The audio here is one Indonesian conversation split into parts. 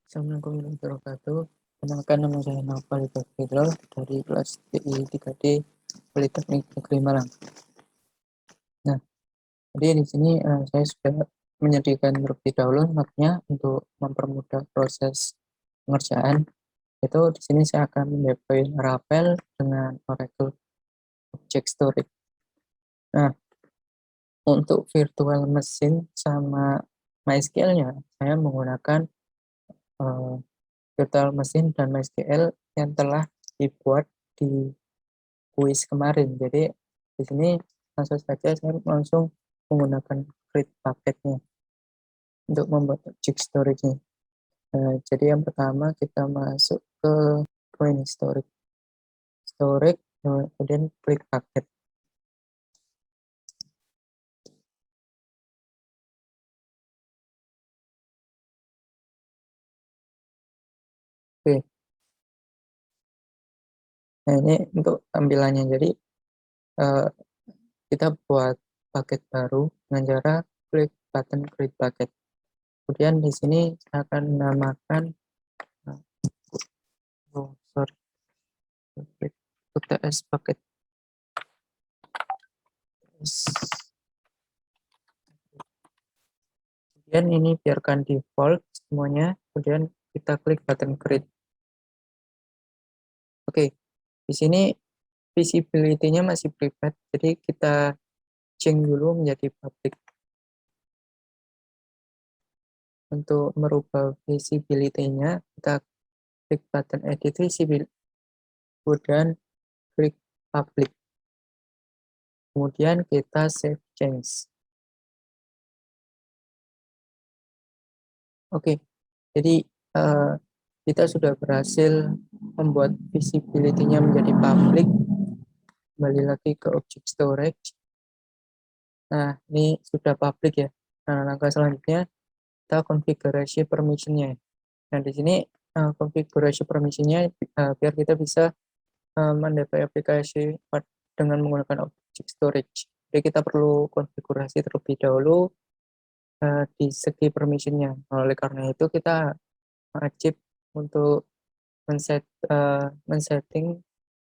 Assalamualaikum warahmatullahi wabarakatuh. Kenalkan, nama saya Naufal Fidrol dari kelas TI 3D Politeknik Negeri Malang. Nah, jadi di sini saya sudah menyediakan terlebih dahulu note-nya untuk mempermudah proses pengerjaan. Itu di sini saya akan mendeploy Laravel dengan Oracle Object Storage. Nah, untuk virtual machine sama MySQL-nya, saya menggunakan uh, virtual machine dan MySQL yang telah dibuat di kuis kemarin. Jadi di sini langsung saja saya langsung menggunakan create bucketnya untuk membuat object storage-nya. Jadi yang pertama kita masuk ke point storage, kemudian create bucket. Oke, nah ini untuk tampilannya. Jadi uh, kita buat bucket baru dengan cara klik button create bucket. Kemudian di sini saya akan menamakan UTS bucket. Kemudian ini biarkan default semuanya, kemudian kita klik button create. Oke, di sini visibility-nya masih private, jadi kita change dulu menjadi public. Untuk merubah visibility-nya, kita klik button edit visibility, kemudian klik public. Kemudian kita save change. Oke, jadi kita sudah berhasil membuat visibility-nya menjadi public. Kembali lagi ke object storage. Nah, ini sudah public ya. Nah, langkah selanjutnya kita konfigurasi permission-nya. Nah, di sini konfigurasi permission-nya biar kita bisa mendeploy aplikasi dengan menggunakan object storage. Jadi kita perlu konfigurasi terlebih dahulu di segi permission-nya. Oleh karena itu kita wajib untuk men-setting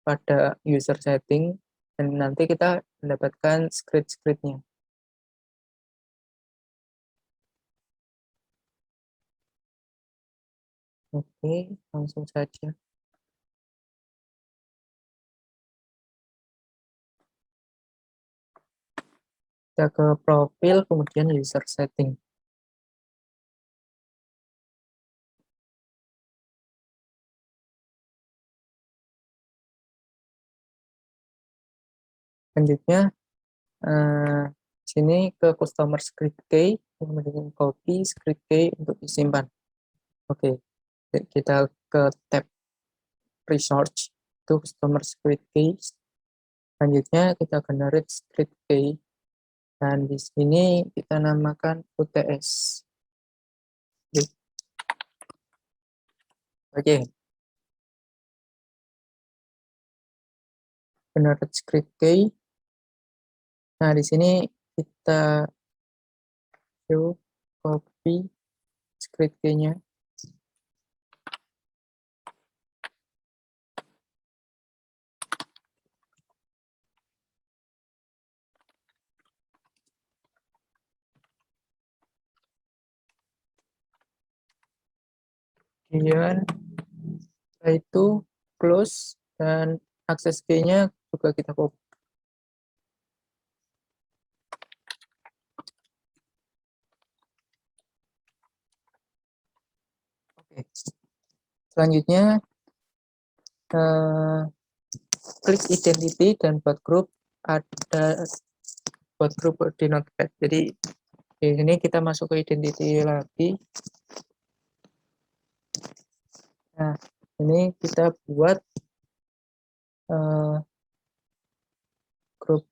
pada user setting dan nanti kita mendapatkan script-scriptnya. Oke, langsung saja. Kita ke profil, kemudian user setting. Selanjutnya, sini ke customer script key, kemudian copy script key untuk disimpan. Oke, kita ke tab research, itu customer script key. Selanjutnya kita generate script key, dan di sini kita namakan UTS. Oke, generate script key. Nah, di sini kita copy script key-nya. Kemudian setelah itu close dan akses key-nya juga kita copy. Oke. Selanjutnya klik identity dan buat grup, ada buat grup di notepad. Jadi di sini kita masuk ke identity lagi. Nah, ini kita buat grup,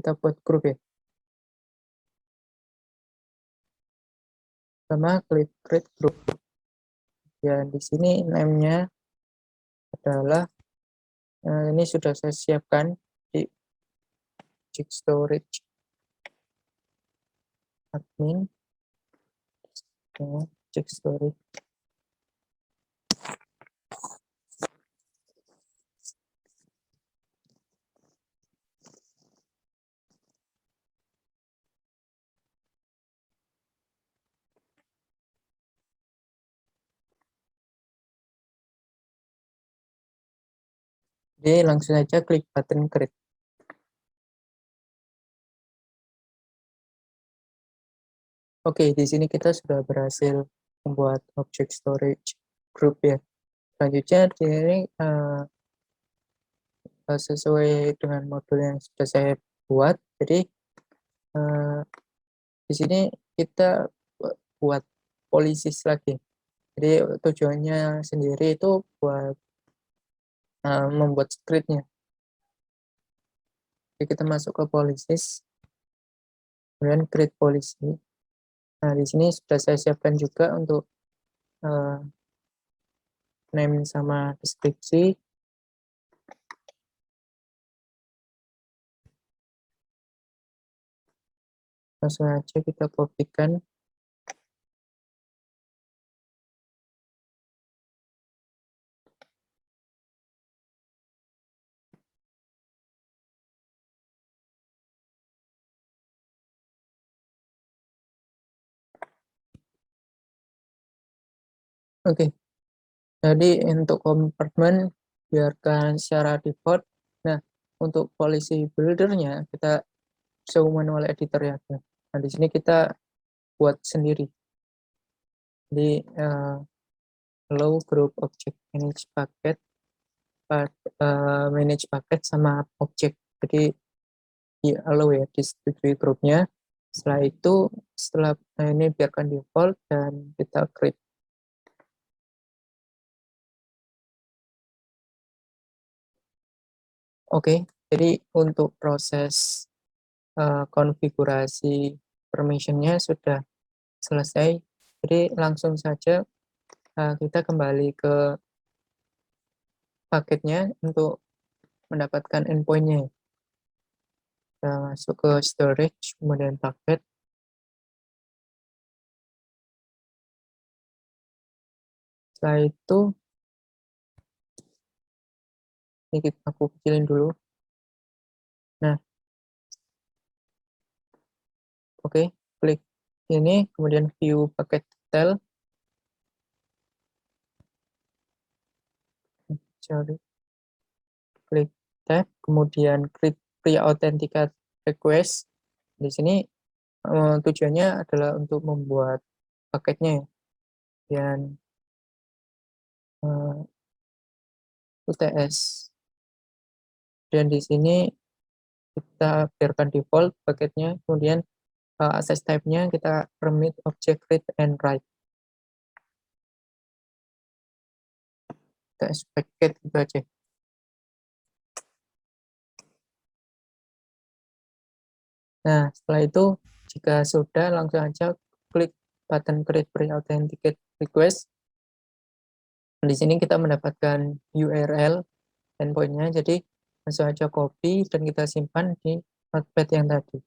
kita buat grup ya. Sama klik create group. Ya, di sini name-nya adalah ini sudah saya siapkan di object storage admin, object storage. Jadi langsung saja klik button create. Oke, di sini kita sudah berhasil membuat object storage group ya. Selanjutnya di sini sesuai dengan modul yang sudah saya buat. Jadi di sini kita buat policies lagi. Jadi tujuannya sendiri itu buat membuat scriptnya. Jadi kita masuk ke policies, kemudian create policy. Nah, di sini sudah saya siapkan juga untuk name sama deskripsi. Langsung aja kita kopikan. Oke, jadi untuk kompartemen biarkan secara default. Nah, untuk policy buildernya kita show manual editor ya. Nah, di sini kita buat sendiri. Di allow group object manage paket sama object. Jadi di allow ya, disetujui grupnya. Setelah itu, ini biarkan default dan kita create. Oke, jadi untuk proses konfigurasi permissionnya sudah selesai. Jadi langsung saja kita kembali ke paketnya untuk mendapatkan endpointnya. Kita masuk ke storage, kemudian paket. Setelah itu, ini aku kecilin dulu. Nah, oke, klik ini, kemudian view paket detail. Sorry. Klik tab, kemudian klik pre-authenticate request. Di sini tujuannya adalah untuk membuat paketnya dan UTS. Dan di sini kita biarkan default paketnya, kemudian access type-nya kita permit object read and write. Kita expected gitu aja. Nah, setelah itu jika sudah, langsung aja klik button create pre-authenticate request. Di sini kita mendapatkan URL endpoint-nya, jadi langsung aja copy dan kita simpan di notepad yang tadi.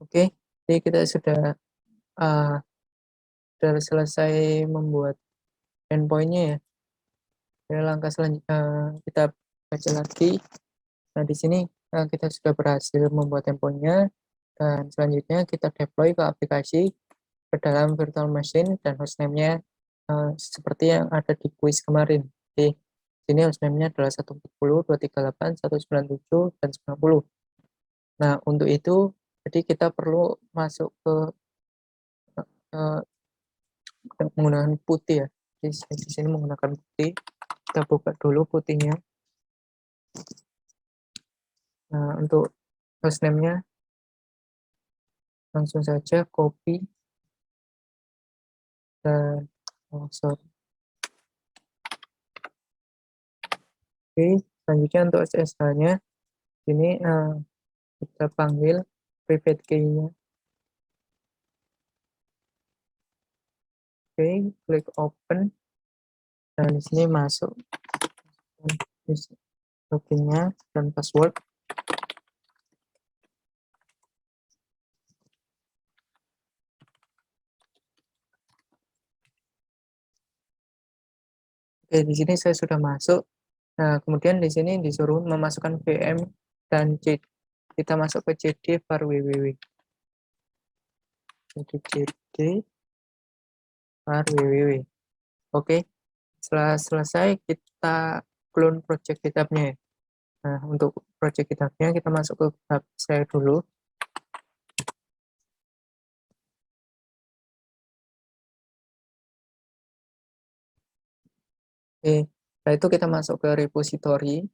Oke, jadi kita uh, sudah selesai membuat endpoint-nya ya. Jadi langkah selanjutnya kita baca lagi. Nah, di sini kita sudah berhasil membuat endpoint-nya, dan selanjutnya kita deploy ke aplikasi ke dalam virtual machine, dan hostname-nya seperti yang ada di quiz kemarin. Di sini hostname-nya adalah 140, 238, 197, dan 90. Nah, untuk itu, jadi kita perlu masuk ke uh, menggunakan putih ya. Di sini menggunakan putih. Kita buka dulu putihnya. Nah, untuk hostname-nya langsung saja copy dan sorry. Oke, selanjutnya untuk SSH-nya ini kita panggil private key-nya. Oke, klik open dan di sini masuk login-nya dan password. Oke, di sini saya sudah masuk. Nah, kemudian di sini disuruh memasukkan VM dan C. Kita masuk ke CD var www. Jadi CD var www. Oke, setelah selesai kita clone project GitHub-nya. Nah, untuk project GitHub-nya kita masuk ke GitHub saya dulu. Oke, setelah itu kita masuk ke repository.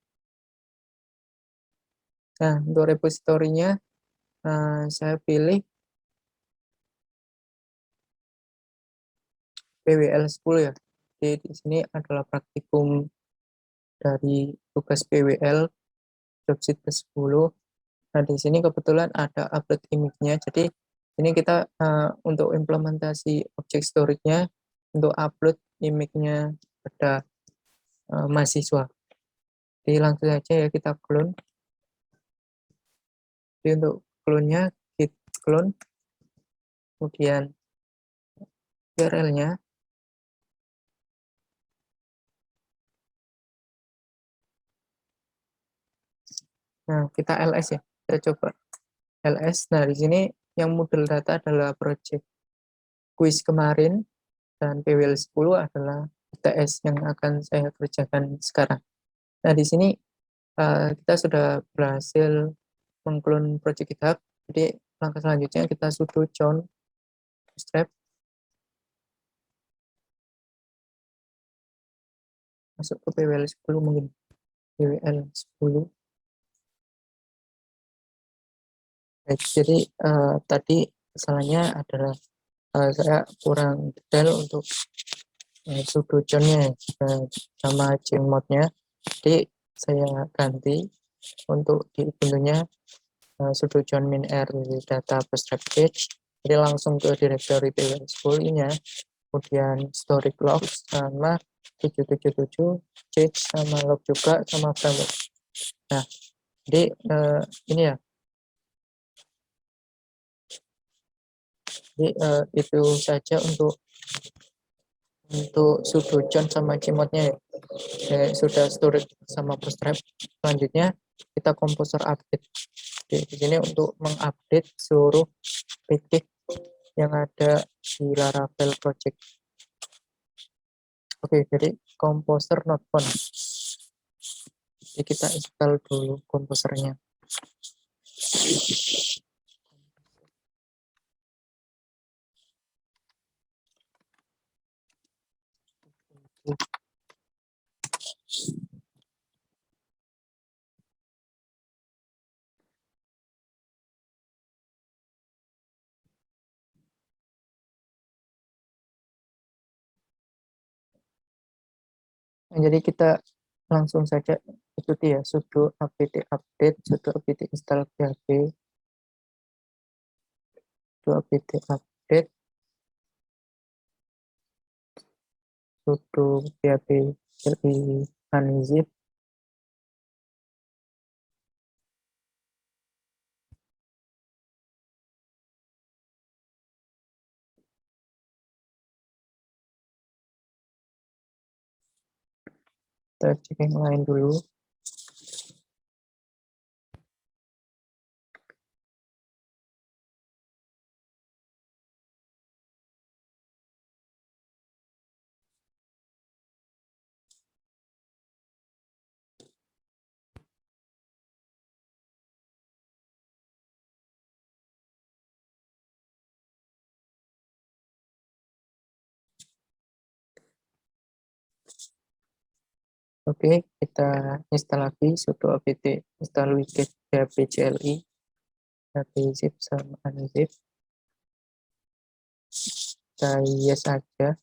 Nah, untuk repositorinya saya pilih PWL 10 ya. Jadi di sini adalah praktikum dari tugas PWL jobsheet ke-10. Nah, di sini kebetulan ada upload image-nya. Jadi ini kita untuk implementasi object storage-nya untuk upload image-nya pada mahasiswa. Jadi langsung saja ya kita clone. Jadi untuk clone-nya git clone, kemudian URL-nya. Nah, kita ls ya. Kita coba ls. Nah, di sini yang model data adalah project quiz kemarin dan PWL 10 adalah UTS yang akan saya kerjakan sekarang. Nah, di sini kita sudah berhasil mengklon project GitHub. Jadi langkah selanjutnya kita sudo chown bootstrap, masuk ke PWL 10 mungkin. PWL 10. Jadi tadi kesalahannya adalah saya kurang detail untuk sudo chown-nya sama chmod-nya. Jadi saya ganti untuk di Ubuntu-nya sudo chown min r data bootstrap page. Jadi langsung ke directory PWL 10-nya, kemudian storage log sama 777 change sama log juga sama framework. Nah, jadi ini ya. Jadi itu saja untuk sudo chown sama chmod-nya ya. Sudah storage sama bootstrap. Selanjutnya kita composer update. Jadi di sini untuk mengupdate seluruh titik yang ada di Laravel project. Oke, jadi composer not found. Jadi kita install dulu komposernya. Nah, jadi kita langsung saja ikuti ya, sudo apt update, sudo apt install php, sudo apt update, sudo php li unzip. Kita cek yang lain dulu. Oke, kita install lagi sudo apt install wget php cli, php zip sama unzip. Kita yes aja.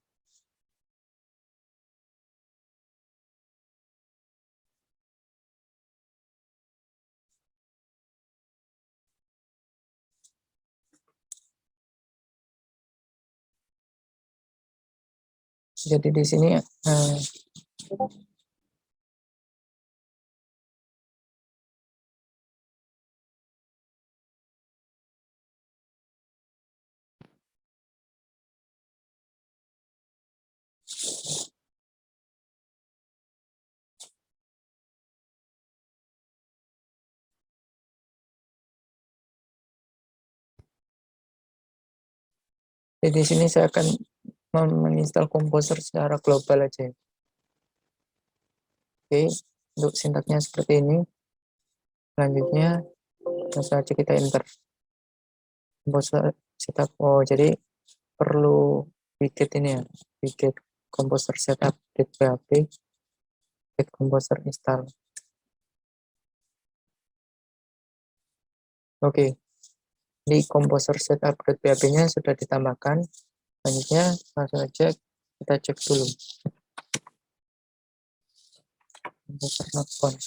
Jadi di sini Jadi di sini saya akan menginstal Composer secara global aja. Oke, untuk sintaknya seperti ini. Selanjutnya langsung aja kita enter Composer setup. Oh, jadi perlu widget ini ya, widget Composer setup php get Composer install. Oke, di Composer setup php-nya sudah ditambahkan. Selanjutnya langsung aja kita cek dulu Composer not found.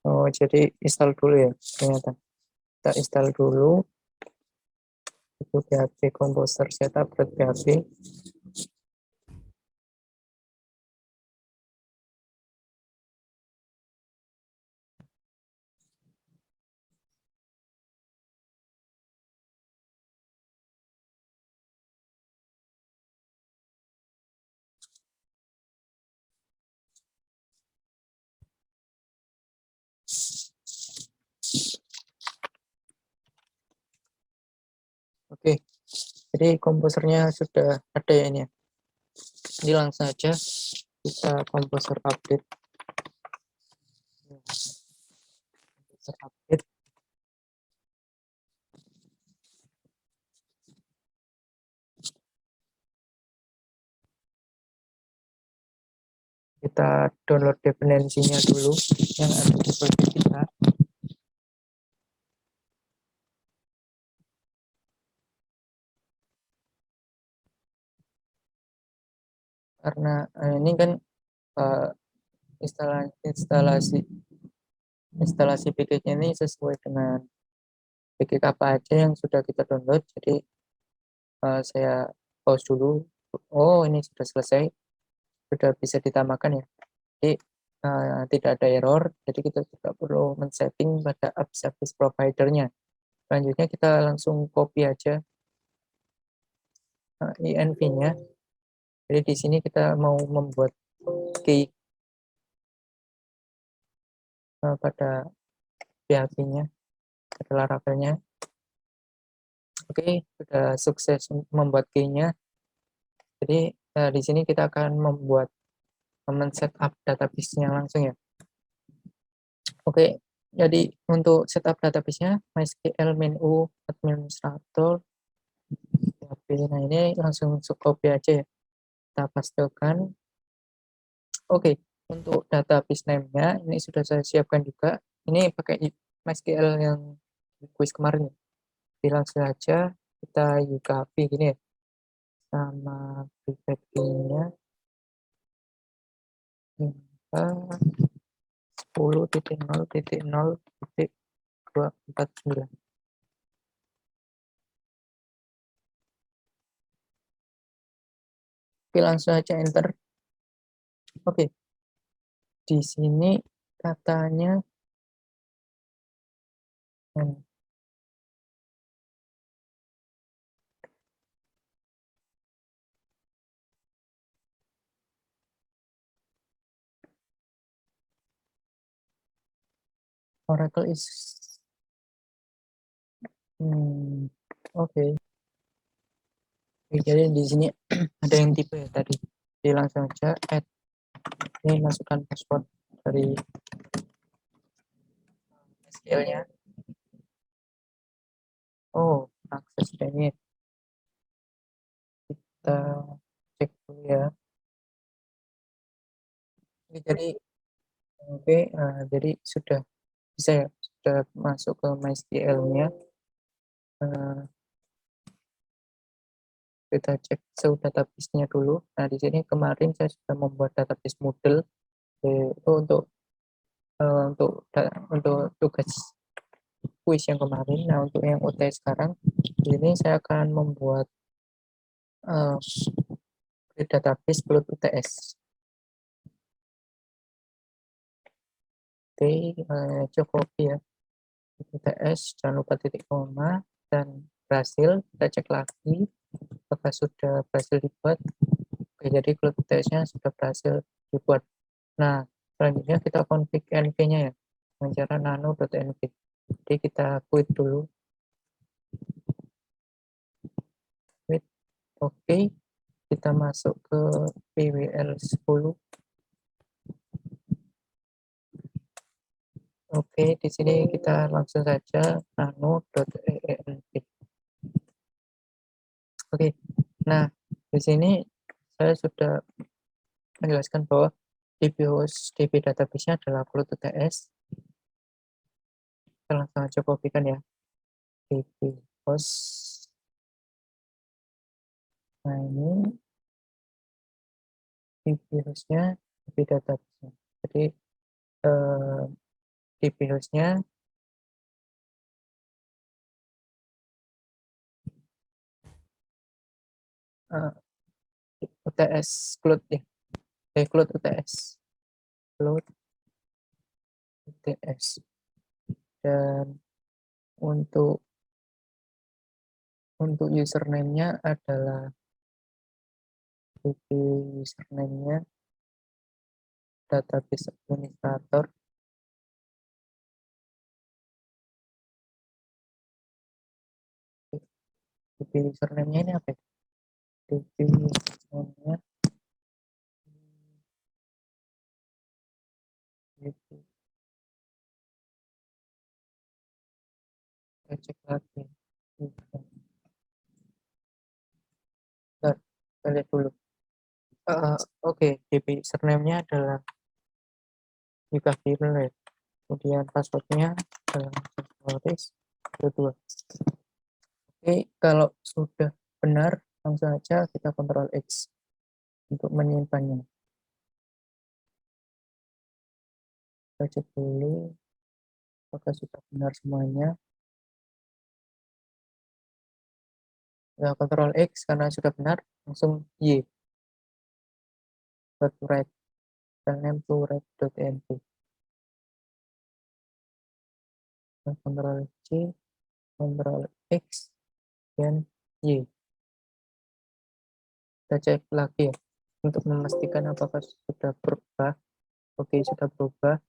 Oh, jadi install dulu ya ternyata. Kita install dulu itu php Composer setup php. Oke, jadi komposernya sudah ada ya ini ya. Jadi langsung aja kita komposer update. Komposer update. Kita download dependensinya dulu yang ada di project kita. Karena ini kan uh, instalasi package ini sesuai dengan package apa aja yang sudah kita download. Jadi saya pause dulu. Oh, ini sudah selesai, sudah bisa ditambahkan ya. Jadi tidak ada error, jadi kita tidak perlu men-setting pada app service provider-nya. Selanjutnya kita langsung copy aja env-nya. Jadi di sini kita mau membuat key pada PHP-nya, pada Laravel-nya. Oke, sudah sukses membuat key-nya. Jadi di sini kita akan membuat men-setup database-nya langsung ya. Oke, jadi untuk setup database-nya MySQL main u administrator PHP. Nah, ini langsung copy aja ya. Kita pastekan. Oke, untuk database name-nya ini sudah saya siapkan juga. Ini pakai MySQL yang quiz kemarin ya. Jadi langsung aja kita UKP gini ya. Sama prefix-nya 10.0.0.249. Oke, langsung aja enter. Oke, di sini katanya Oracle is oke. Jadi di sini ada yang tipe ya tadi. Jadi langsung aja add. Ini masukkan password dari SQL-nya. Oh, akses ini kita cek dulu ya. Oke, jadi sudah bisa ya, sudah masuk ke MySQL-nya. Kita cek show database-nya dulu. Nah, di sini kemarin saya sudah membuat database model itu untuk tugas quiz yang kemarin. Nah, untuk yang UTS sekarang, di sini saya akan membuat uh, database build UTS. Oke, cukup ya. UTS, jangan lupa titik koma, dan berhasil. Kita cek lagi apakah sudah berhasil dibuat. Oke, jadi build UTS-nya sudah berhasil dibuat. Nah, selanjutnya kita config env-nya ya, dengan cara nano.env. Jadi kita quit dulu. Oke, kita masuk ke PWL 10. Oke, di sini kita langsung saja nano.env. Oke, nah di sini saya sudah menjelaskan bahwa DB host DB database-nya adalah Cloud UTS. Kita langsung aja copy-kan ya. DB host. Nah ini DB host-nya, DB database-nya. Jadi DB host-nya UTS Cloud ya. Cloud UTS. Cloud UTS. Dan untuk username-nya adalah DB username-nya database administrator. DB username-nya ini apa ya? DB username-nya DB. Saya cek lagi. Bentar, kita lihat dulu. Oke, DB username-nya adalah Yuka Firler. Kemudian password-nya adalah kedua. Oke, kalau sudah benar, langsung saja kita Ctrl X untuk menyimpannya. Kita cek dulu apakah sudah benar semuanya. Ya, Ctrl X karena sudah benar, langsung Y. To write, name to write.env. Ctrl C, Ctrl X, dan Y. Kita cek lagi ya, untuk memastikan apakah sudah berubah. Oke, sudah berubah.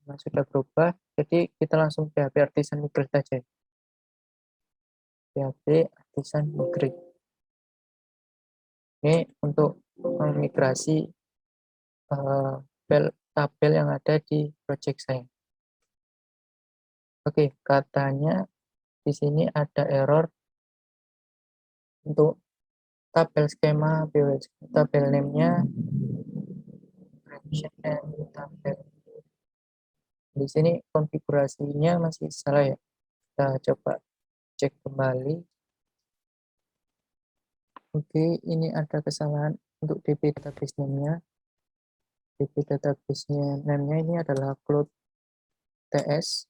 Nah, sudah berubah, jadi kita langsung PHP Artisan Migrate aja. PHP Artisan Migrate. Ini untuk migrasi tabel yang ada di project saya. Oke, katanya di sini ada error untuk tabel skema PWS, tabel name-nya tabel. Di sini konfigurasinya masih salah ya. Kita coba cek kembali. Oke, ini ada kesalahan untuk DB database name-nya. DB database-nya name-nya ini adalah Cloud TS,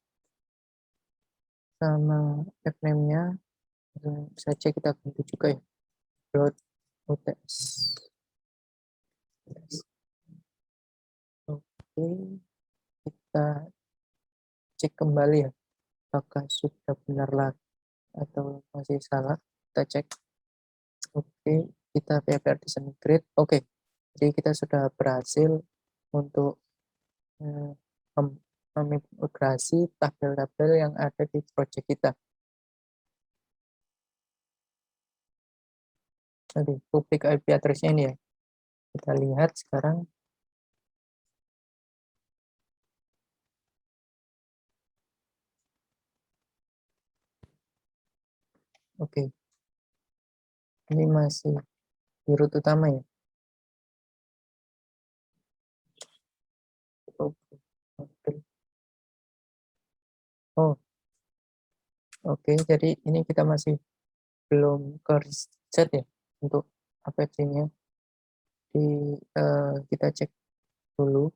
sama fname-nya saja kita ganti juga ya, Cloud UTS. Oke, kita cek kembali ya, apakah sudah benar lagi atau masih salah. Kita cek. Oke, kita PHP Artisan Migrate. Oke, jadi kita sudah berhasil untuk memigrasi tabel-tabel yang ada di project kita. Nanti public IP address-nya ini ya. Kita lihat sekarang. Oke, ini masih di root utama ya. Oh, oke. Jadi ini kita masih belum ke reset ya untuk apache-nya. Kita cek dulu.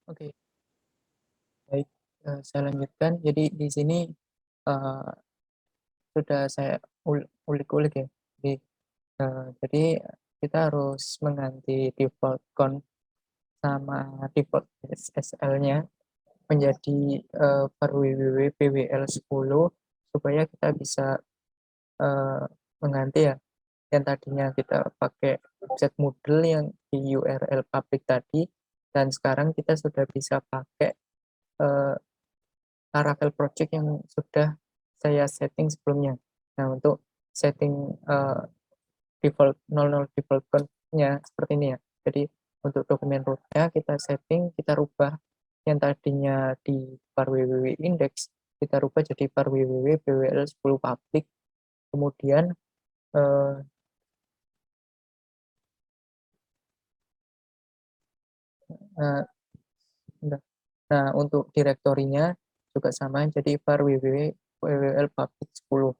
Oke, baik. Saya lanjutkan. Jadi di sini sudah saya ulik-ulik ya. Jadi kita harus mengganti default count sama default SSL-nya menjadi per www pwl 10 supaya kita bisa mengganti ya, yang tadinya kita pakai objek Moodle yang di URL public tadi, dan sekarang kita sudah bisa pakai Laravel project yang sudah saya setting sebelumnya. Nah, untuk setting default 00 default count-nya seperti ini ya. Jadi untuk dokumen root-nya kita setting, kita rubah yang tadinya di var www index, kita rubah jadi var www bwl10 public. Kemudian eh, nah, untuk direktorinya juga sama, jadi var www wwl public 10.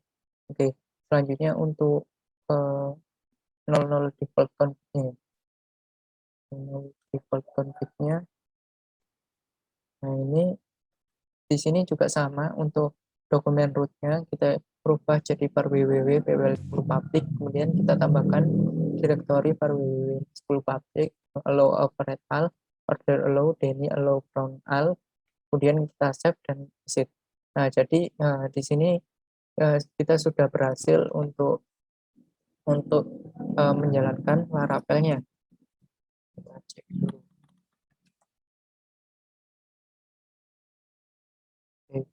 Oke, selanjutnya untuk 00 default config-nya. 00 default config-nya. Nah, ini di sini juga sama untuk dokumen root-nya kita ubah jadi var www bwl10 public, kemudian kita tambahkan directory var www 10 public, allow operate all, order allow, Denny allow brown all, kemudian kita save dan exit. Nah, jadi di sini kita sudah berhasil untuk menjalankan Laravel-nya. Kita cek dulu. Oke,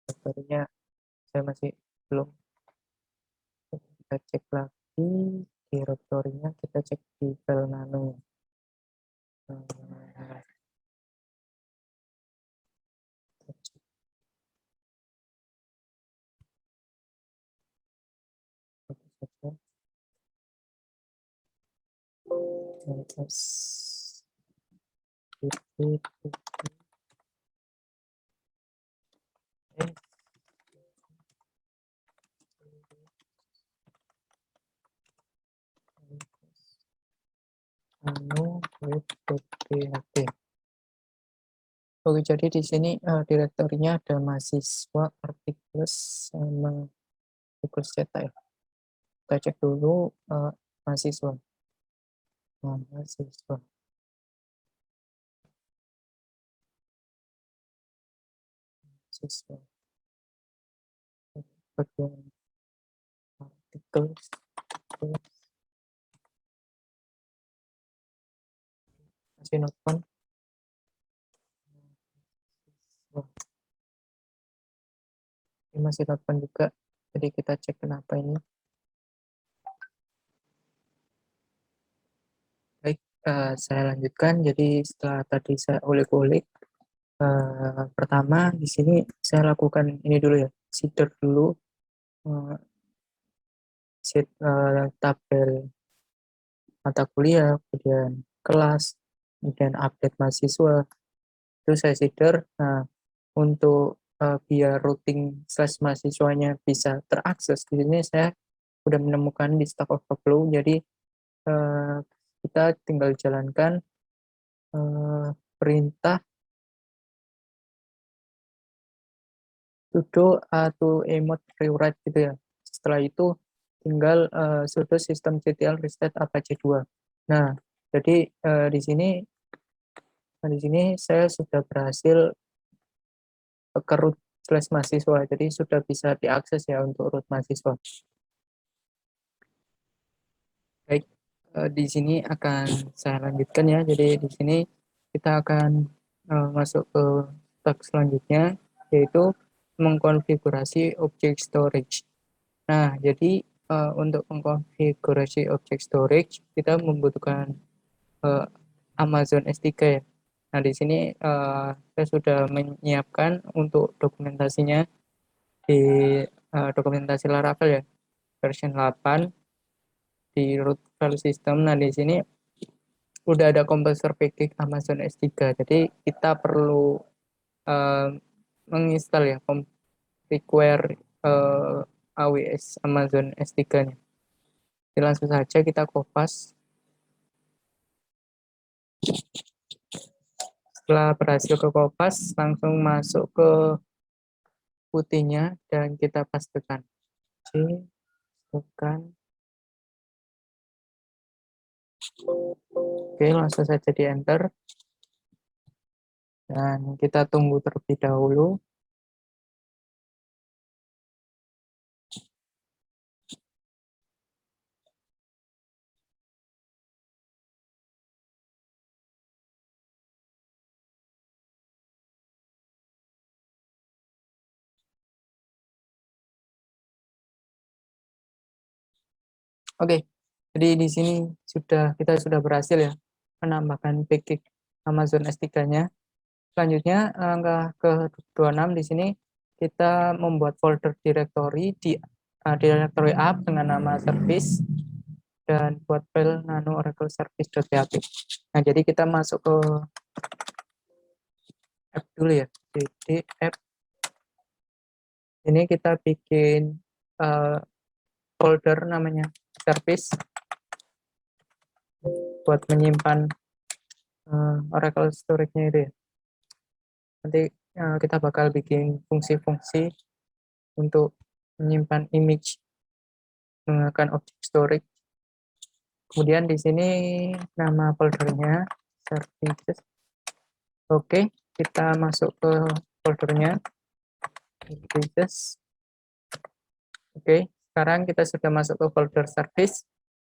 direktorinya saya masih belum. Kita cek lagi direktorinya, kita cek di file nano. Kita cek saja. ls nano web.php. Oke, jadi di sini direktorinya ada mahasiswa, articles, sama articles cetak ya. Kita cek dulu mahasiswa. Nah, mahasiswa. Mahasiswa. Bagian articles. Masih notepad. Wah, ini masih notepad juga. Jadi kita cek kenapa ini. Baik, saya lanjutkan. Jadi setelah tadi saya ulik-ulik, pertama di sini saya lakukan ini dulu ya, seeder dulu, tabel mata kuliah, kemudian kelas, kemudian update mahasiswa, itu saya seeder. Nah, untuk biar routing slash mahasiswanya bisa terakses, di sini saya sudah menemukan di Stack Overflow. Jadi eh, kita tinggal jalankan perintah sudo atau emot rewrite gitu ya. Setelah itu tinggal sudo systemctl reset apache 2. Nah, jadi di sini saya sudah berhasil ke root slash mahasiswa. Jadi sudah bisa diakses ya untuk root mahasiswa. Baik, di sini akan saya lanjutkan ya. Jadi di sini kita akan masuk ke step selanjutnya, yaitu mengkonfigurasi object storage. Nah, jadi untuk mengkonfigurasi object storage kita membutuhkan Amazon S3 ya. Nah, di sini saya sudah menyiapkan untuk dokumentasinya di dokumentasi Laravel ya, version 8 di root file system. Nah, di sini udah ada komposer package Amazon S3. Jadi kita perlu uh, menginstal ya require AWS Amazon S3-nya. Jadi langsung saja kita kopas. Setelah berhasil ke kopas, langsung masuk ke putihnya dan kita pastikan. Pastikan. Oke, langsung saja di enter. Dan kita tunggu terlebih dahulu. Oke, jadi di sini kita sudah berhasil ya menambahkan backup Amazon S3-nya. Selanjutnya langkah ke-26 di sini kita membuat folder directory di directory app dengan nama service dan buat file nano oracle service.php. Nah, jadi kita masuk ke app dulu ya. Jadi app ini kita bikin folder namanya service buat menyimpan oracle storage-nya itu ya. Nanti kita bakal bikin fungsi-fungsi untuk menyimpan image menggunakan object storage. Kemudian di sini nama foldernya services. Oke, kita masuk ke foldernya services. Oke, sekarang kita sudah masuk ke folder service.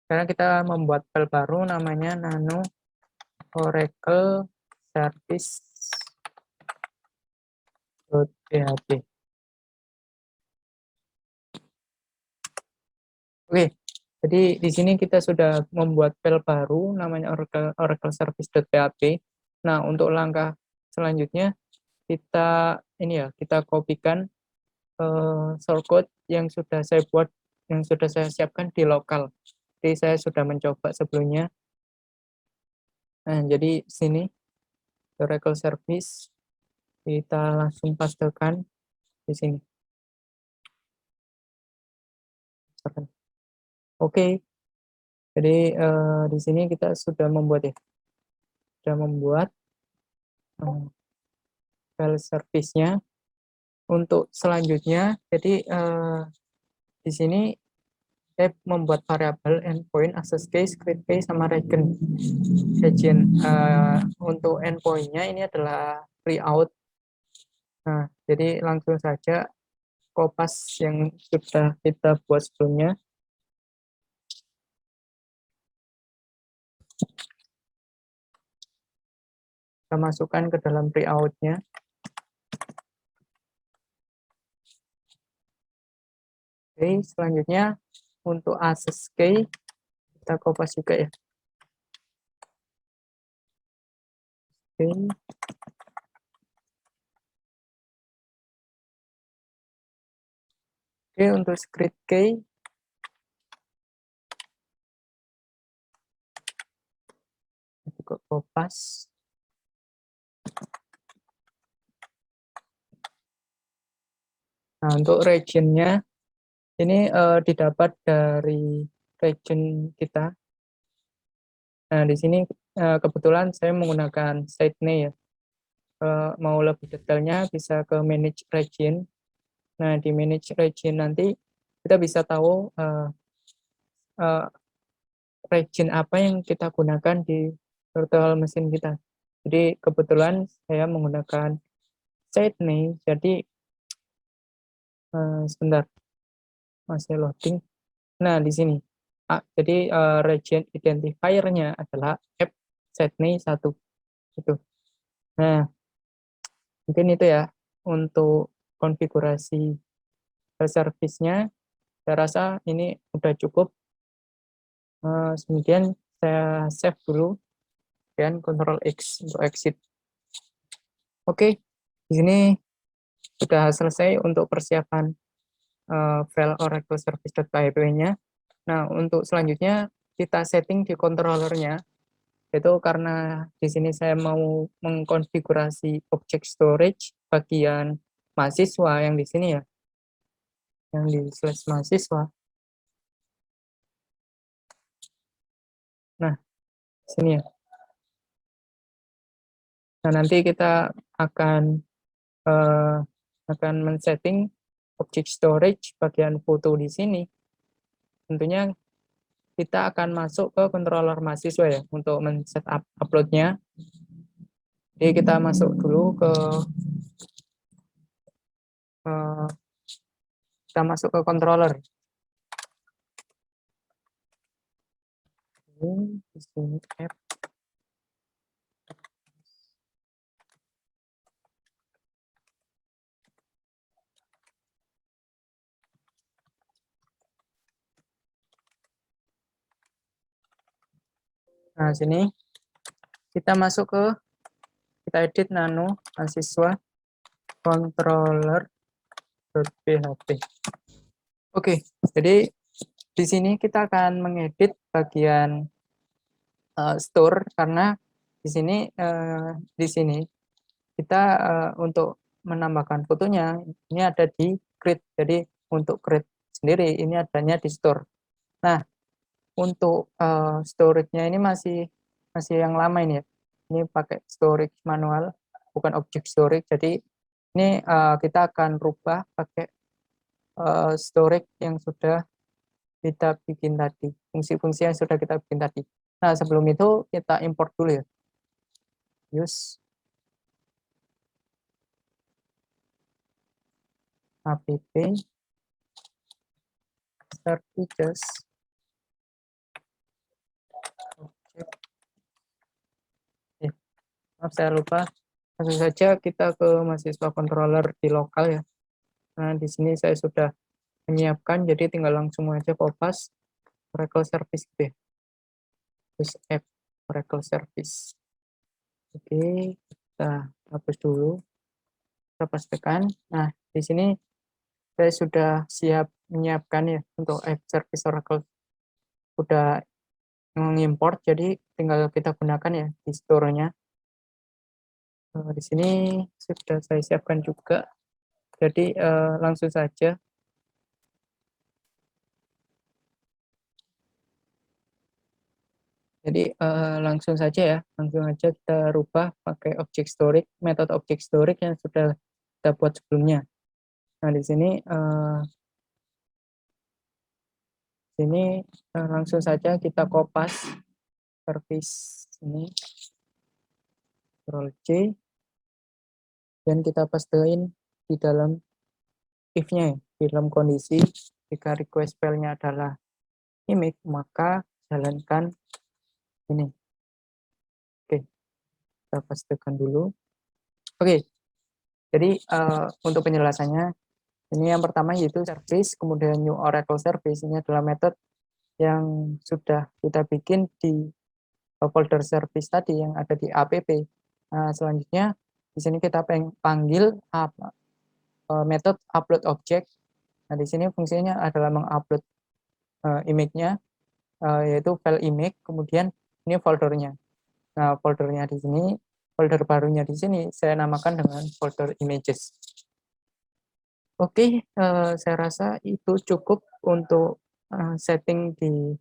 Sekarang kita membuat file baru namanya nano oracle service.php. Oke, jadi di sini kita sudah membuat file baru namanya oracle service.php. Nah, untuk langkah selanjutnya kita kita kopikan shortcode yang sudah saya buat, yang sudah saya siapkan di lokal. Jadi saya sudah mencoba sebelumnya. Nah, jadi sini oracle service kita langsung pastekan di sini. Oke, jadi di sini kita sudah membuat file service-nya. Untuk selanjutnya, jadi di sini saya membuat variabel endpoint, access key, script key, sama region. Untuk endpoint-nya ini adalah pre-out. Nah, jadi langsung saja kopas yang sudah kita buat sebelumnya. Kita masukkan ke dalam pre-out-nya. Oke, selanjutnya untuk access key kita kopas juga ya. Oke. Oke, untuk script key juga kopas. Nah, untuk region-nya ini didapat dari region kita. Nah, di sini kebetulan saya menggunakan Sydney ya. Mau lebih detailnya bisa ke manage region. Nah, di manage region nanti kita bisa tahu region apa yang kita gunakan di virtual machine kita. Jadi kebetulan saya menggunakan Sydney, jadi sebentar masih loading. Nah, di sini. Jadi region identifier-nya adalah app Sydney 1. Itu. Nah, mungkin itu ya untuk konfigurasi service-nya. Saya rasa ini udah cukup. Kemudian saya save dulu dan Ctrl X untuk exit. Oke, di sini sudah selesai untuk persiapan file Oracle Service.php-nya. Nah, untuk selanjutnya kita setting di controllernya. Itu karena di sini saya mau mengkonfigurasi object storage bagian mahasiswa yang di sini ya, yang di slash mahasiswa. Nah, sini ya. Nah, nanti kita akan men-setting object storage bagian foto di sini. Tentunya kita akan masuk ke controller mahasiswa ya untuk men-setup uploadnya. Jadi kita masuk dulu kita masuk ke controller. Di sini app. Nah, sini kita masuk ke, kita edit nano mahasiswa controller.php. Oke, jadi di sini kita akan mengedit bagian store, karena di sini kita untuk menambahkan fotonya ini ada di grid. Jadi untuk grid sendiri ini adanya di store. Nah, untuk storage-nya ini masih yang lama ini ya. Ini pakai storage manual, bukan object storage. Jadi ini kita akan rubah pakai storage yang sudah kita bikin tadi, fungsi-fungsi yang sudah kita bikin tadi. Nah, sebelum itu kita import dulu ya. Use app services object. Maaf, saya lupa. Langsung saja kita ke mahasiswa controller di lokal ya. Nah, di sini saya sudah menyiapkan, jadi tinggal langsung aja kopas Oracle Service gitu ya. Terus app Oracle Service. Oke, kita hapus dulu. Kita pastikan. Nah, di sini saya sudah siap menyiapkan ya untuk app service Oracle. Udah mengimport, jadi tinggal kita gunakan ya di store-nya. Di sini sudah saya siapkan juga. Jadi langsung saja. Jadi langsung saja ya, langsung aja kita rubah pakai object storage, metode object storage yang sudah kita buat sebelumnya. Nah, di sini langsung saja kita kopas service ini, Ctrl C, dan kita pastein di dalam if-nya ya, di dalam kondisi jika request file-nya adalah image, maka jalankan ini. Oke, kita pastikan dulu. Oke, jadi untuk penjelasannya, ini yang pertama yaitu service, kemudian new Oracle service. Ini adalah metode yang sudah kita bikin di folder service tadi yang ada di app. Nah, selanjutnya di sini kita panggil metode upload object. Nah, di sini fungsinya adalah mengupload image-nya, yaitu file image, kemudian ini foldernya. Nah, foldernya di sini, folder barunya di sini saya namakan dengan folder images. Oke, saya rasa itu cukup untuk setting di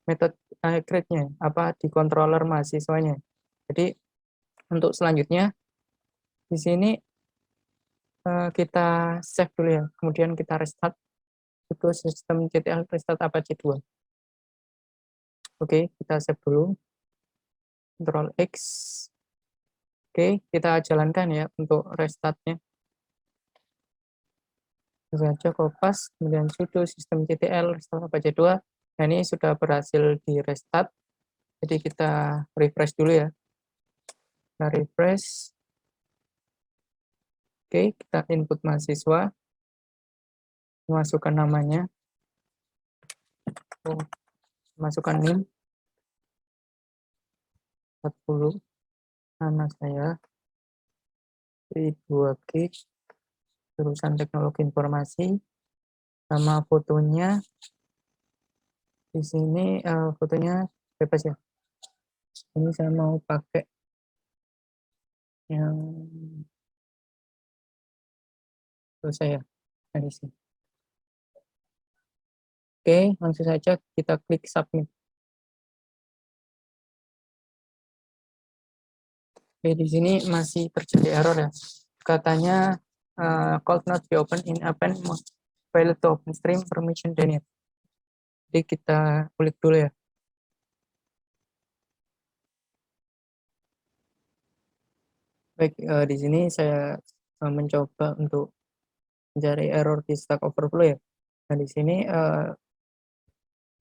metode create-nya, di controller mahasiswanya. Jadi untuk selanjutnya di sini kita save dulu ya, kemudian kita restart itu sistem CTL restart Apache 2. Oke, kita save dulu, Ctrl X. Oke, kita jalankan ya untuk restartnya. Saja kopas, kemudian sudo sistem CTL restart Apache 2. Nah, ini sudah berhasil di restart. Jadi kita refresh dulu ya. Kita refresh. Oke, kita input mahasiswa. Masukkan namanya. Masukkan NIM 40. Nama saya 2G. Jurusan teknologi informasi. Sama fotonya. Di sini fotonya bebas ya. Ini saya mau pakai yang saya di sini. Oke, langsung saja kita klik submit. Oke, di sini masih terjadi error ya. Katanya could not be open in append fail to open stream permission denied. Jadi kita klik dulu ya. Baik, di sini saya mencoba untuk mencari error di Stack Overflow ya. Nah, di sini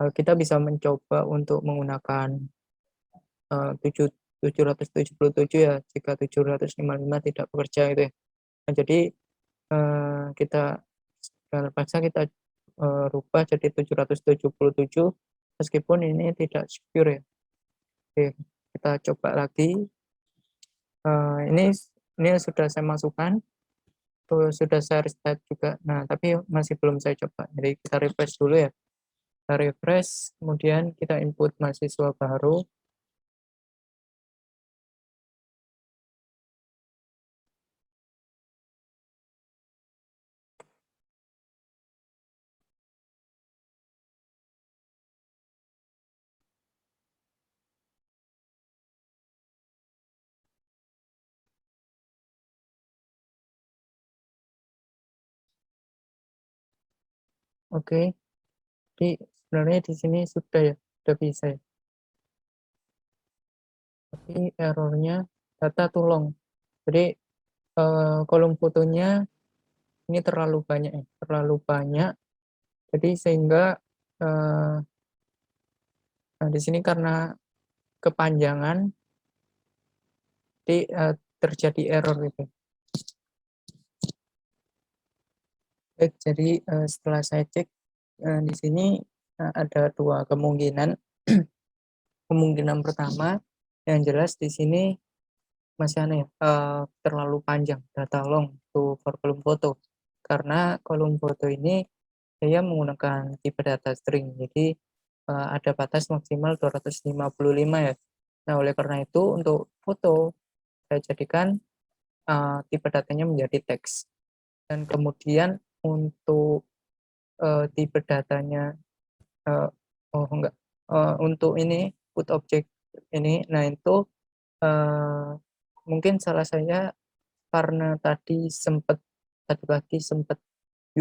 kita bisa mencoba untuk menggunakan 777 ya, jika 755 tidak bekerja itu ya. Nah, jadi kita terpaksa kita rubah jadi 777 meskipun ini tidak secure ya. Oke, kita coba lagi. Ini sudah saya masukkan, terus sudah saya restart juga. Nah, tapi masih belum saya coba. Jadi kita refresh dulu ya. Kita refresh, kemudian kita input mahasiswa baru. Oke, jadi sebenarnya di sini sudah ya, sudah bisa ya. Tapi errornya data too long. Jadi kolom fotonya ini terlalu banyak ya, terlalu banyak. Jadi sehingga nah di sini karena kepanjangan, jadi terjadi error gitu. Baik, jadi setelah saya cek di sini ada dua kemungkinan. Kemungkinan pertama, yang jelas di sini masih aneh, terlalu panjang data long to for kolom foto. Karena kolom foto ini saya menggunakan tipe data string, jadi ada batas maksimal 255 ya. Nah, oleh karena itu untuk foto saya jadikan tipe datanya menjadi teks. Dan kemudian untuk tipe datanya enggak, untuk ini put object ini, nah itu mungkin salah saya karena tadi pagi sempat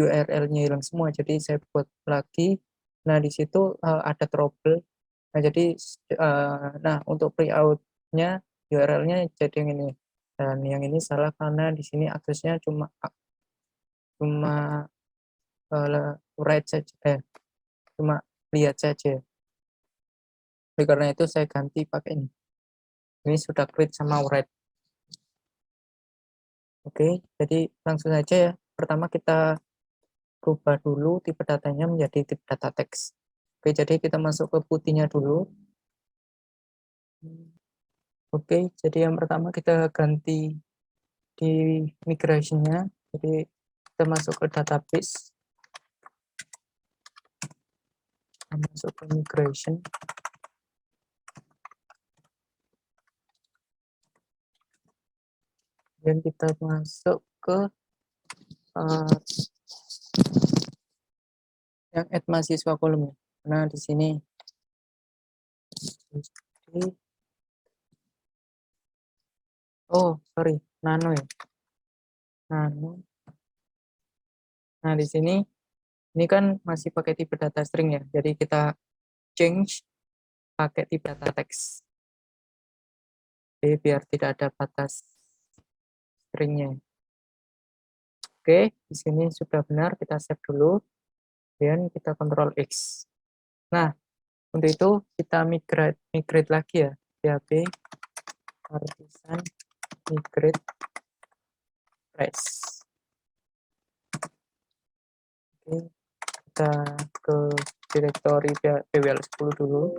URL-nya hilang semua, jadi saya buat lagi. Nah, di situ ada trouble. Nah, jadi nah untuk pre-out-nya URL-nya jadi yang ini. Dan yang ini salah karena di sini aksesnya cuma cuma write saja, cuma lihat saja. Oleh karena itu saya ganti pakai ini. Ini sudah create sama write. Oke, jadi langsung saja ya. Pertama kita rubah dulu tipe datanya menjadi tipe data teks. Oke, jadi kita masuk ke putihnya dulu. Oke, jadi yang pertama kita ganti di migration-nya. Jadi kita masuk ke database, kita masuk ke migration, dan kita masuk ke yang add mahasiswa kolom. Nah, di sini oh sorry, nano ya, nano. Nah, di sini ini kan masih pakai tipe data string ya, jadi kita change pakai tipe data teks. Jadi biar tidak ada batas stringnya. Oke, di sini sudah benar, kita save dulu, dan kita Ctrl X. Nah, untuk itu kita migrate lagi ya, php artisan migrate trace. Oke, kita ke directory pwl10 dulu,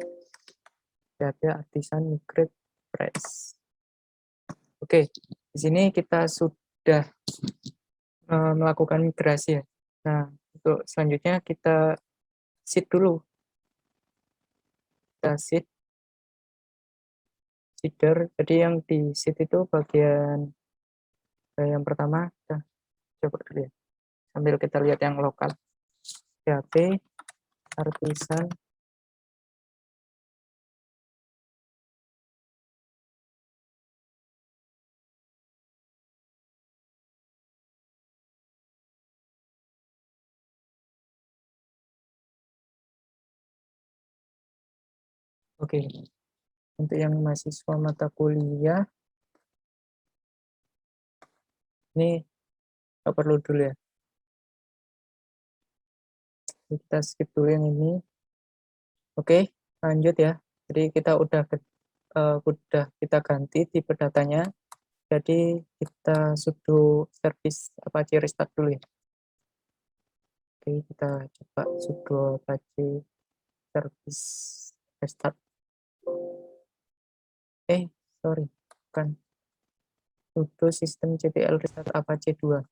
php artisan migrate trace. Oke, di sini kita sudah melakukan migrasi ya. Nah, untuk selanjutnya kita seed dulu. Kita seeder. Jadi yang di seed itu bagian yang pertama, kita coba dulu ya. Sambil kita lihat yang lokal. PHP artisan oke. Untuk yang mahasiswa mata kuliah ini nggak perlu dulu ya. Kita skip dulu yang ini. Oke, lanjut ya. Jadi kita udah kita ganti tipe datanya. Jadi kita sudo service Apache restart dulu ya. Oke, kita coba sudo Apache service restart. Sorry, bukan. Sudo sistem ctl restart apache 2.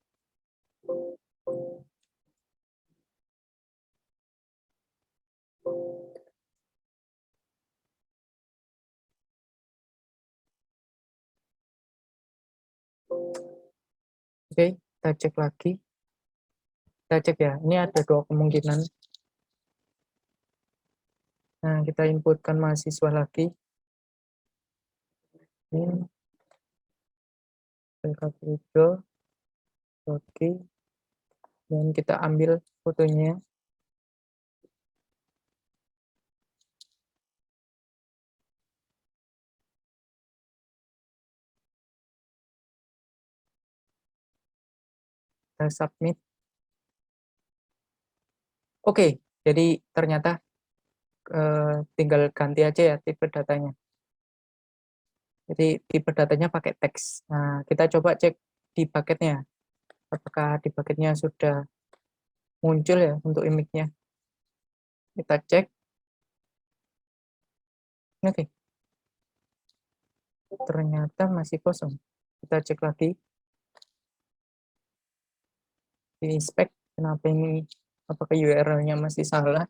Oke, kita cek lagi. Kita cek ya, ini ada 2 kemungkinan. Nah, kita inputkan mahasiswa lagi. Ini Video, oke, dan kita ambil fotonya. Kita submit. Oke, jadi ternyata tinggal ganti aja ya tipe datanya. Jadi tipe datanya pakai teks. Nah, kita coba cek di paketnya. Apakah di paketnya sudah muncul ya untuk image-nya. Kita cek. Oke. Ternyata masih kosong. Kita cek lagi. Di inspect. Kenapa ini? Apakah URL-nya masih salah?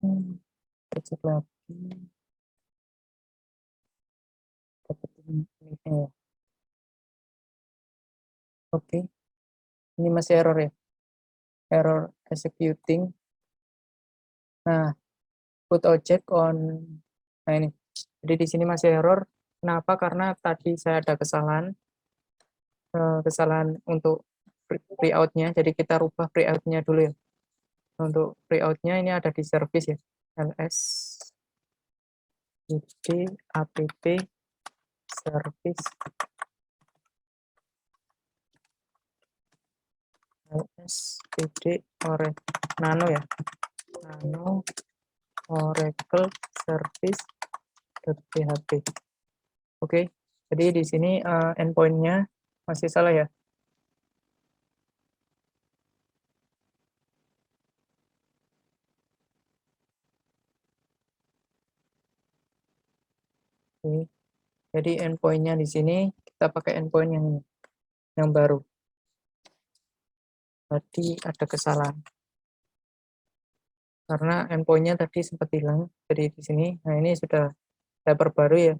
Kita cek lagi. Oke. Ini masih error ya. Error executing. Nah, put object on. Nah ini. Jadi di sini masih error. Kenapa? Karena tadi saya ada kesalahan untuk pre-out-nya. Jadi kita rubah pre-out-nya dulu ya. Untuk pre-out-nya ini ada di service ya. ls app service ls nano ya. Nano Oracle service php. Oke, jadi di sini endpoint-nya masih salah ya. Oke. Jadi endpoint-nya di sini kita pakai endpoint yang baru. Tadi ada kesalahan. Karena endpoint-nya tadi sempat hilang. Jadi di sini, nah ini sudah saya perbarui ya.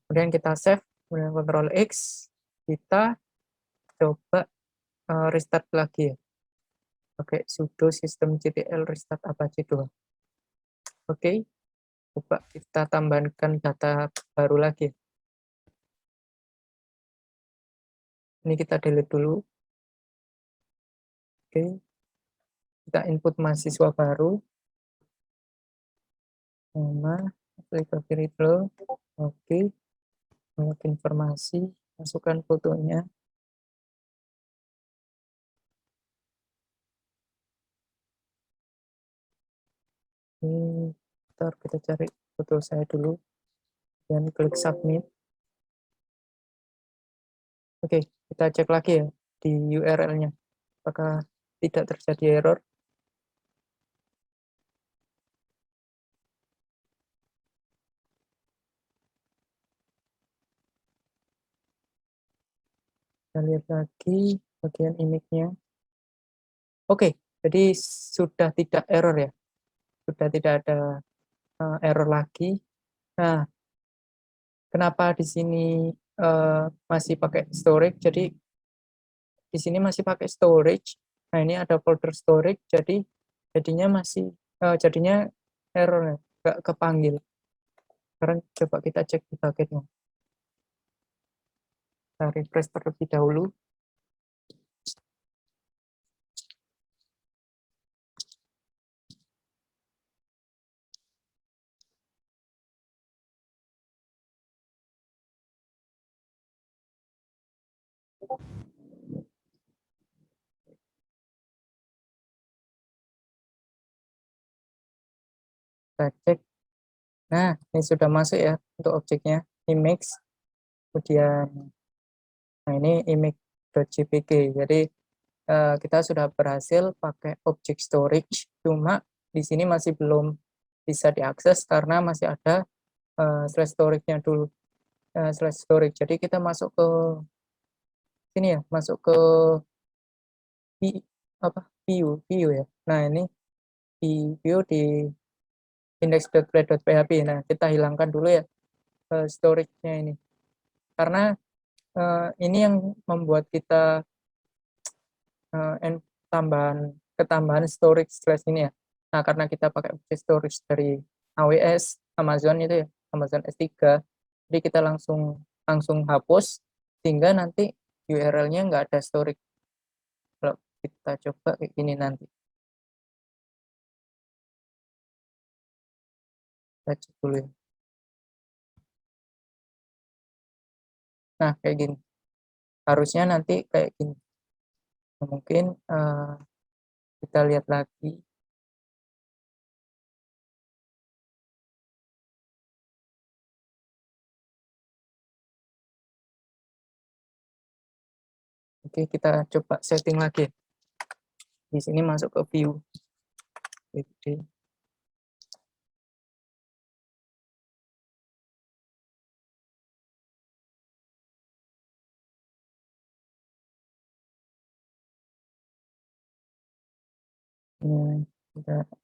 Kemudian kita save, kemudian Ctrl X, kita coba restart lagi ya. Pakai sudo system ctl restart apache 2. Oke, coba kita tambahkan data baru lagi. Ini kita delete dulu. Oke, kita input mahasiswa baru. Nama, aplikasi retro. Oke, banyak informasi, masukkan fotonya. Ini, ntar kita cari foto saya dulu. Dan klik submit. Oke, kita cek lagi ya di URL-nya. Apakah tidak terjadi error? Kita lihat lagi bagian image-nya. Oke, jadi sudah tidak error ya. Sudah tidak ada error lagi. Nah, kenapa di sini masih pakai storage? Jadi di sini masih pakai storage. Nah, ini ada folder storage, jadi jadinya error ya, nggak kepanggil. Sekarang coba kita cek di bucketnya. Kita refresh terlebih dahulu. Kita cek. Nah, ini sudah masuk ya untuk objeknya, image. Kemudian, nah ini image.jpg. Jadi kita sudah berhasil pakai objek storage, cuma di sini masih belum bisa diakses karena masih ada slash storage-nya dulu, slash storage. Jadi kita masuk ke sini ya, masuk ke view ya. Nah, ini di view di index.play.php. Nah, kita hilangkan dulu ya storage-nya ini. Karena ini yang membuat kita ketambahan storage slash ini ya. Nah, karena kita pakai storage dari AWS, Amazon itu ya, Amazon S3, jadi kita langsung hapus, sehingga nanti URL-nya nggak ada storage. Kalau kita coba kayak gini nanti, kita cek dulu ya. Nah, kayak gini. Harusnya nanti kayak gini. Nah, mungkin kita lihat lagi. Oke, kita coba setting lagi. Di sini masuk ke view. Oke.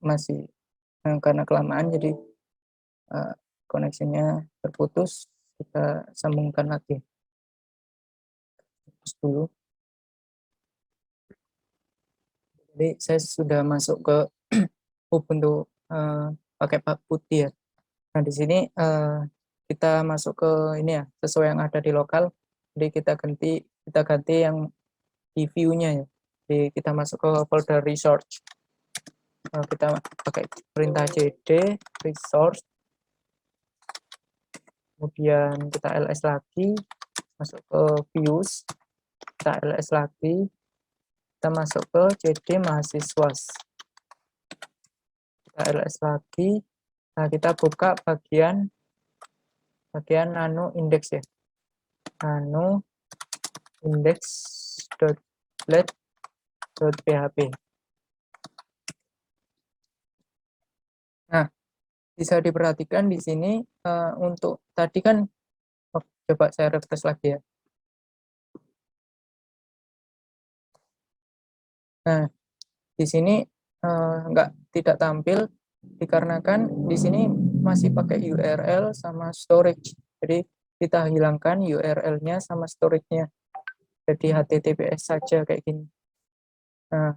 Masih karena kelamaan jadi koneksinya terputus, kita sambungkan lagi. Terus dulu. Jadi saya sudah masuk ke Ubuntu pakai putih ya. Nah, di sini kita masuk ke ini ya, sesuai yang ada di lokal. Jadi kita ganti yang di view-nya ya. Jadi kita masuk ke folder resource. Kita pakai perintah cd resource, kemudian kita ls lagi, masuk ke views, kita ls lagi, kita masuk ke cd mahasiswa, kita ls lagi. Nah, kita buka bagian nano index ya, nano index.let.php. Nah, bisa diperhatikan di sini untuk tadi kan, coba saya refresh lagi ya. Nah, di sini tidak tampil dikarenakan di sini masih pakai URL sama storage. Jadi kita hilangkan URL-nya sama storage-nya. Jadi HTTPS saja kayak gini. Nah,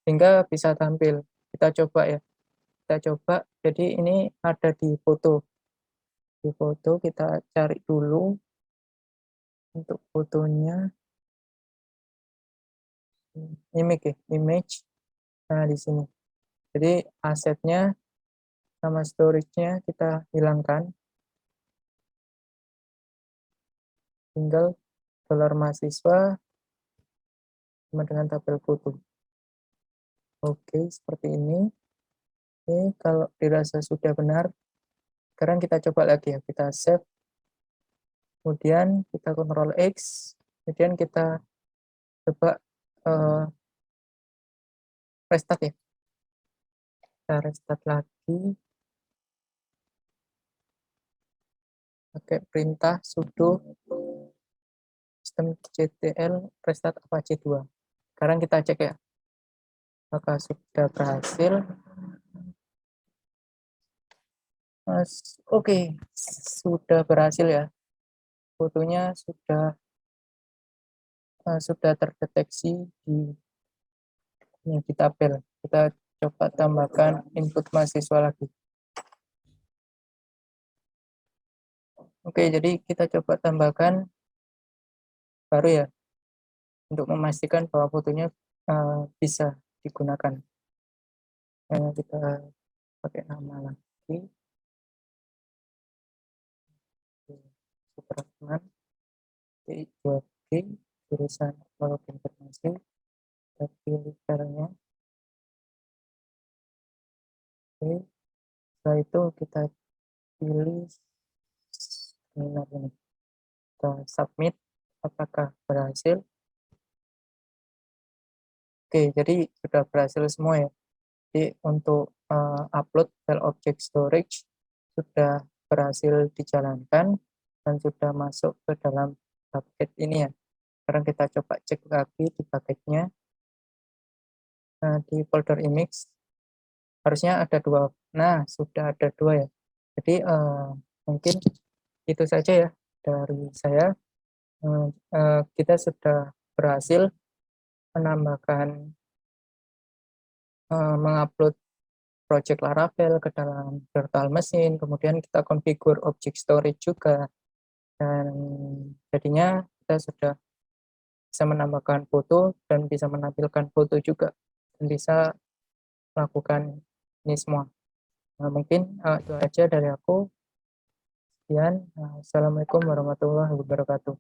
sehingga bisa tampil. Kita coba ya. Kita coba. Jadi ini ada di foto. Di foto kita cari dulu untuk fotonya. Image ya, image. Nah, di sini. Jadi asetnya sama storage-nya kita hilangkan. Tinggal dolar mahasiswa sama dengan tabel foto. Oke, seperti ini. Oke, kalau dirasa sudah benar, sekarang kita coba lagi ya. Kita save, kemudian kita Ctrl X, kemudian kita coba restart ya. Kita restart lagi. Pakai perintah sudo systemctl restart apache 2. Sekarang kita cek ya. Apakah sudah berhasil? Oke, sudah berhasil ya. Fotonya sudah terdeteksi di tabel. Kita coba tambahkan input mahasiswa lagi. Oke, jadi kita coba tambahkan baru ya, untuk memastikan bahwa fotonya bisa digunakan. Kita pakai nama lagi, Supratman, T2G, jurusan teknologi informasi, kita pilih caranya. Oke, setelah itu kita pilih seminar ini, kita submit. Apakah berhasil? Oke, jadi sudah berhasil semua ya. Jadi untuk upload file object storage sudah berhasil dijalankan dan sudah masuk ke dalam paket ini ya. Sekarang kita coba cek lagi di paketnya. Nah, di folder image harusnya ada 2. Nah, sudah ada 2 ya. Jadi, mungkin itu saja ya dari saya. Kita sudah berhasil menambahkan, mengupload project Laravel ke dalam virtual machine, kemudian kita configure object storage juga, dan jadinya kita sudah bisa menambahkan foto dan bisa menampilkan foto juga, dan bisa melakukan ini semua. Nah, mungkin, itu aja dari aku. Sekian, assalamualaikum warahmatullahi wabarakatuh.